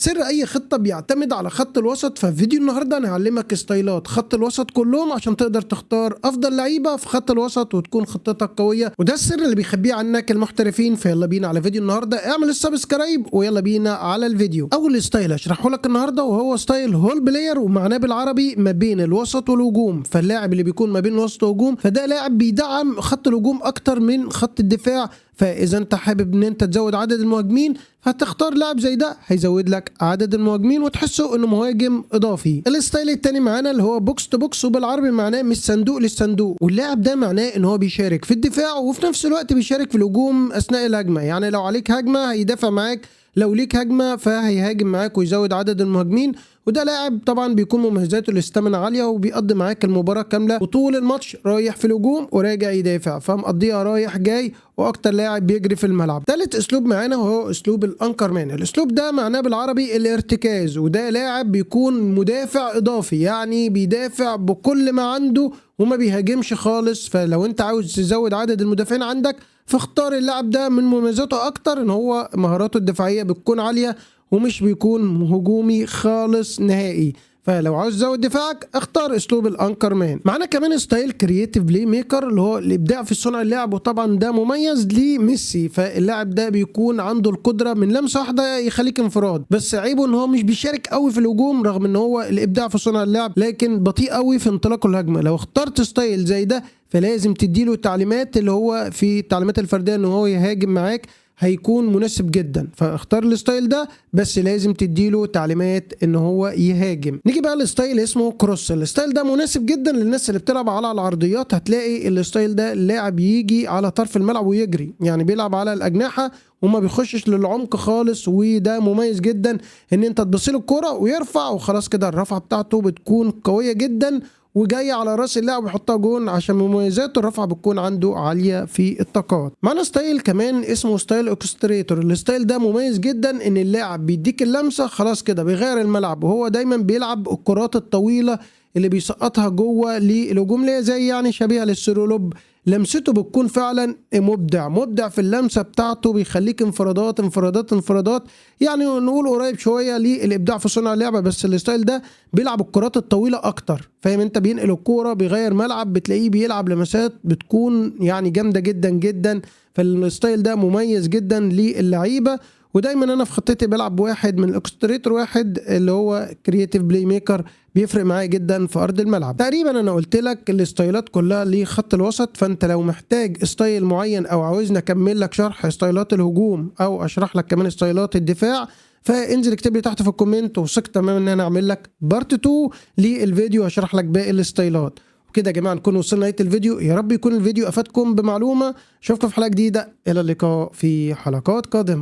سر اي خطه بيعتمد على خط الوسط، ففي فيديو النهارده انا هعلمك ستايلات خط الوسط كلهم عشان تقدر تختار افضل لعيبه في خط الوسط وتكون خطتك قويه، وده السر اللي بيخبيه عنك المحترفين. فيلا بينا على فيديو النهارده، اعمل السبسكرايب ويلا بينا على الفيديو. اول ستايل هشرحه لك النهارده وهو ستايل هول بلاير، ومعناه بالعربي ما بين الوسط والهجوم. فاللاعب اللي بيكون ما بين الوسط والهجوم فده لاعب بيدعم خط الهجوم اكتر من خط الدفاع. فاذا انت حابب ان انت تزود عدد المهاجمين هتختار لاعب زي ده هيزود لك عدد المهاجمين وتحسه انه مهاجم اضافي. الستايل التاني معانا اللي هو بوكس تو بوكس، وبالعربي معناه من الصندوق للصندوق، واللاعب ده معناه ان هو بيشارك في الدفاع وفي نفس الوقت بيشارك في الهجوم اثناء الهجمه. يعني لو عليك هجمه هيدافع معاك، لو ليك هجمه فهيهاجم معاك ويزود عدد المهاجمين. وده لاعب طبعا بيكون مميزاته الاستامينا عاليه وبيقضي معاك المباراه كامله وطول الماتش رايح في الهجوم وراجع يدافع، فمقضيها رايح جاي واكتر لاعب بيجري في الملعب. ثالث اسلوب معانا وهو اسلوب الانكر مان. الاسلوب ده معناه بالعربي الارتكاز، وده لاعب بيكون مدافع اضافي، يعني بيدافع بكل ما عنده وما بيهاجمش خالص. فلو انت عاوز تزود عدد المدافعين عندك فاختار اللاعب ده. من مميزاته اكتر ان هو مهاراته الدفاعيه بتكون عاليه ومش بيكون هجومي خالص نهائي. فلو عاوز تزود دفاعك اختار اسلوب الانكر مان. معانا كمان ستايل كرييتيف بلاي ميكر اللي هو الابداع في صنع اللعب، وطبعا ده مميز لميسي. فاللاعب ده بيكون عنده القدره من لمسه واحده يخليك انفراد، بس عيبه ان هو مش بيشارك قوي في الهجوم رغم ان هو الابداع في صنع اللعب، لكن بطيء قوي في انطلاق الهجمه. لو اخترت ستايل زي ده فلازم تديله تعليمات اللي هو في التعليمات الفرديه ان هو يهاجم معاك، هيكون مناسب جدا. فاختار الستايل ده بس لازم تديله تعليمات ان هو يهاجم. نيجي بقى للستايل اسمه كروس. الستايل ده مناسب جدا للناس اللي بتلعب على العرضيات. هتلاقي الستايل ده اللاعب يجي على طرف الملعب ويجري، يعني بيلعب على الاجنحه وما بيخشش للعمق خالص. وده مميز جدا ان انت تبصيله الكرة ويرفع وخلاص كده الرفعه بتاعته بتكون قويه جدا وجاي على راس اللاعب ويحطها جون، عشان مميزاته الرفعه بتكون عنده عاليه في الطاقات. معنا ستايل كمان اسمه ستايل اكستريتور. الستايل ده مميز جدا ان اللاعب بيديك اللمسه خلاص كده بيغير الملعب، وهو دايما بيلعب الكرات الطويله اللي بيسقطها جوه للهجوم، اللي هي زي يعني شبيهه للسيرولوب. لمسته بتكون فعلا مبدع في اللمسه بتاعته، بيخليك انفرادات انفرادات انفرادات، يعني نقول قريب شويه للابداع في صنع اللعبه. بس الستايل ده بيلعب الكرات الطويله اكتر، فاهم انت؟ بينقل الكوره بيغير ملعب، بتلاقيه بيلعب لمسات بتكون يعني جامده جدا جدا. فالستايل ده مميز جدا للعيبه. ودايما انا في خطتي بلعب بواحد من الاكستريتور، واحد اللي هو كرييتيف بلاي ميكر، بيفرق معايا جدا في ارض الملعب. تقريبا انا قلت لك الستايلات كلها لخط الوسط، فانت لو محتاج ستايل معين او عاوزني اكمل لك شرح ستايلات الهجوم او اشرح لك كمان ستايلات الدفاع فانزل اكتب لي تحت في الكومنت، وثق تماما ان انا اعمل لك بارت 2 للفيديو هشرح لك باقي الستايلات. وكده يا جماعه نكون وصلنا لنهايه الفيديو. يا رب يكون الفيديو افادكم بمعلومه. اشوفكم في حلقه جديده، الى اللقاء في حلقات قادمه.